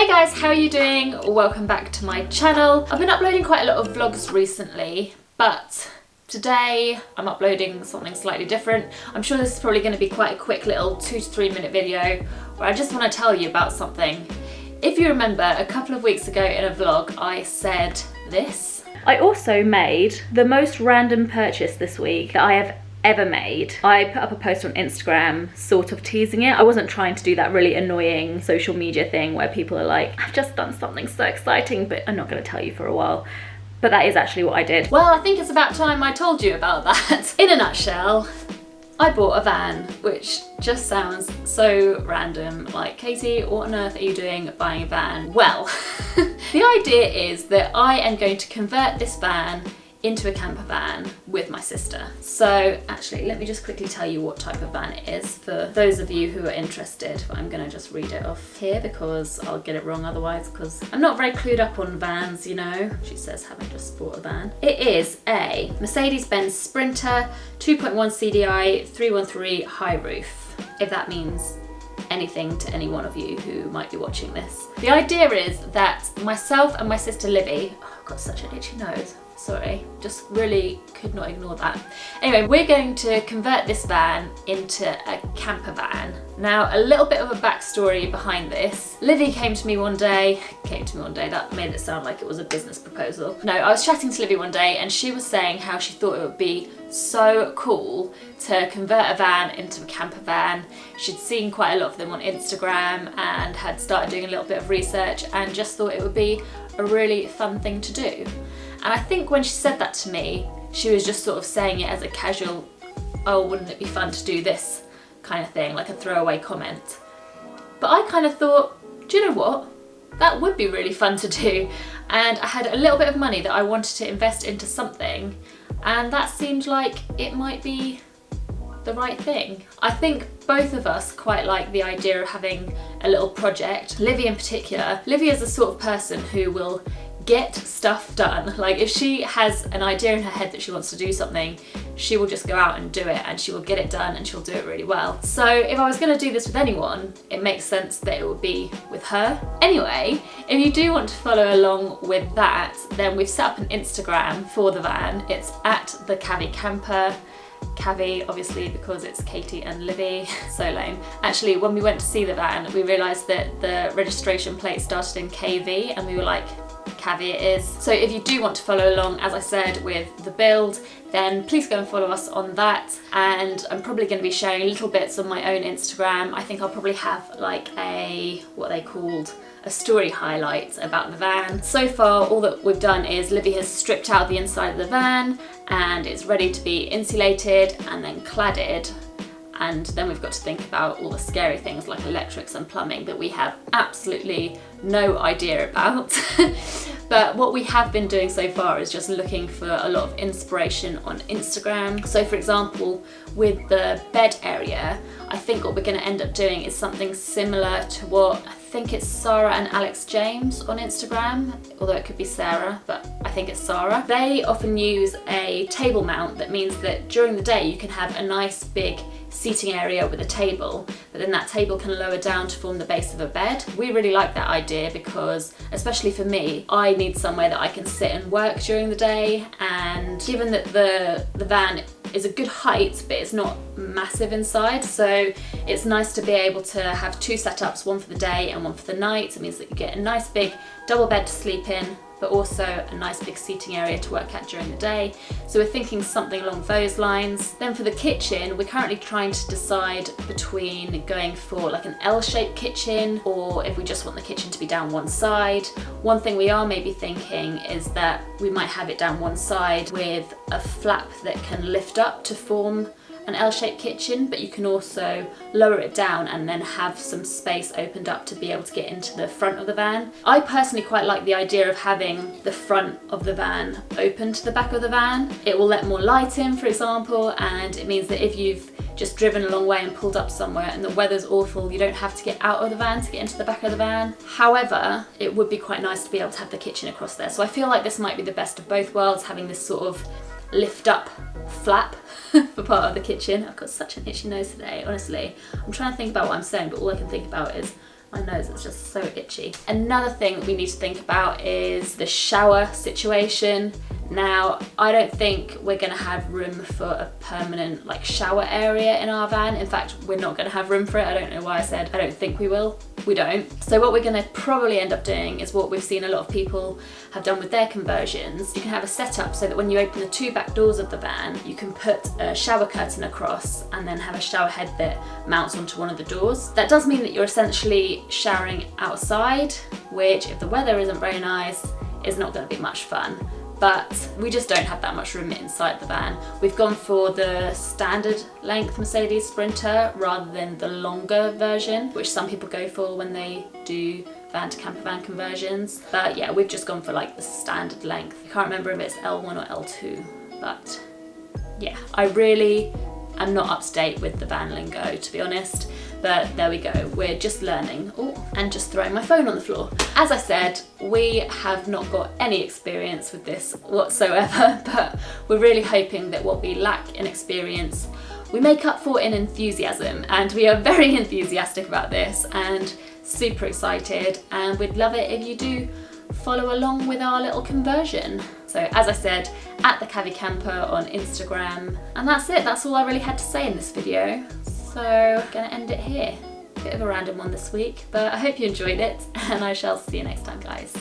Hey guys, how are you doing? Welcome back to my channel. I've been uploading quite a lot of vlogs recently, but today I'm uploading something slightly different. I'm sure this is probably going to be quite a quick little 2 to 3 minute video where I just want to tell you about something. If you remember, a couple of weeks ago in a vlog I said this. I also made the most random purchase this week that I have ever made. I put up a post on Instagram sort of teasing it. I wasn't trying to do that really annoying social media thing where people are like, I've just done something so exciting, but I'm not going to tell you for a while. But that is actually what I did. Well, I think it's about time I told you about that. In a nutshell, I bought a van, which just sounds so random. Like, Katie, what on earth are you doing buying a van? Well, the idea is that I am going to convert this van into a camper van with my sister. So actually, let me just quickly tell you what type of van it is for those of you who are interested. But I'm gonna just read it off here because I'll get it wrong otherwise, because I'm not very clued up on vans, you know. She says, having just bought a van. It is a Mercedes-Benz Sprinter 2.1 CDI 313 high roof, if that means anything to any one of you who might be watching this. The idea is that myself and my sister Livy, oh, I've got such an itchy nose. Sorry, just really could not ignore that. Anyway, we're going to convert this van into a camper van. Now, a little bit of a backstory behind this. Livy came to me one day, that made it sound like it was a business proposal. No, I was chatting to Livy one day and she was saying how she thought it would be so cool to convert a van into a camper van. She'd seen quite a lot of them on Instagram and had started doing a little bit of research and just thought it would be a really fun thing to do. And I think when she said that to me, she was just sort of saying it as a casual, oh, wouldn't it be fun to do this kind of thing, like a throwaway comment. But I kind of thought, do you know what? That would be really fun to do. And I had a little bit of money that I wanted to invest into something, and that seemed like it might be the right thing. I think both of us quite like the idea of having a little project. Livy in particular. Livy is the sort of person who will get stuff done. Like, if she has an idea in her head that she wants to do something, she will just go out and do it, and she will get it done and she'll do it really well. So if I was going to do this with anyone, it makes sense that it would be with her. Anyway, if you do want to follow along with that, then we've set up an Instagram for the van. It's at the Cavi Camper. Cavi, obviously, because it's Katie and Livy. So lame. Actually, when we went to see the van, we realised that the registration plate started in KV, and we were like, Cavi it is. So if you do want to follow along, as I said, with the build, then please go and follow us on that. And I'm probably going to be sharing little bits on my own Instagram. I think I'll probably have like what they called a story highlight about the van. So far, all that we've done is Livy has stripped out the inside of the van and it's ready to be insulated and then cladded. And then we've got to think about all the scary things like electrics and plumbing that we have absolutely no idea about. But what we have been doing so far is just looking for a lot of inspiration on Instagram. So for example, with the bed area, I think what we're going to end up doing is something similar to what I think it's Sarah and Alex James on Instagram, although it could be Sarah, but I think it's Sarah. They often use a table mount that means that during the day you can have a nice big seating area with a table, but then that table can lower down to form the base of a bed. We really like that idea because, especially for me, I need somewhere that I can sit and work during the day, and given that the van is a good height but it's not massive inside, so it's nice to be able to have 2 setups, one for the day and one for the night. It means that you get a nice big double bed to sleep in, but also a nice big seating area to work at during the day. So we're thinking something along those lines. Then for the kitchen, we're currently trying to decide between going for like an L-shaped kitchen, or if we just want the kitchen to be down one side. One thing we are maybe thinking is that we might have it down one side with a flap that can lift up to form an L-shaped kitchen, but you can also lower it down and then have some space opened up to be able to get into the front of the van. I personally quite like the idea of having the front of the van open to the back of the van. It will let more light in, for example, and it means that if you've just driven a long way and pulled up somewhere and the weather's awful, you don't have to get out of the van to get into the back of the van. However, it would be quite nice to be able to have the kitchen across there. So I feel like this might be the best of both worlds, having this sort of lift up flap for part of the kitchen. I've got such an itchy nose today, honestly. I'm trying to think about what I'm saying, but all I can think about is My nose is just so itchy. Another thing we need to think about is the shower situation. Now, I don't think we're gonna have room for a permanent like shower area in our van. In fact, we're not gonna have room for it. I don't know why I said I don't think we will. We don't. So what we're gonna probably end up doing is what we've seen a lot of people have done with their conversions. You can have a setup so that when you open the 2 back doors of the van, you can put a shower curtain across and then have a shower head that mounts onto one of the doors. That does mean that you're essentially showering outside, which if the weather isn't very nice, is not gonna be much fun. But we just don't have that much room inside the van. We've gone for the standard length Mercedes Sprinter rather than the longer version, which some people go for when they do van to camper van conversions. But yeah, we've just gone for like the standard length. I can't remember if it's L1 or L2, but yeah, I really am not up to date with the van lingo, to be honest. But there we go, we're just learning. Oh, and just throwing my phone on the floor. As I said, we have not got any experience with this whatsoever, but we're really hoping that what we lack in experience, we make up for in enthusiasm. And we are very enthusiastic about this and super excited, and we'd love it if you do follow along with our little conversion. So as I said, at the Cavi Camper on Instagram. And that's it, that's all I really had to say in this video. So I'm gonna end it here. Bit of a random one this week, but I hope you enjoyed it, and I shall see you next time, guys.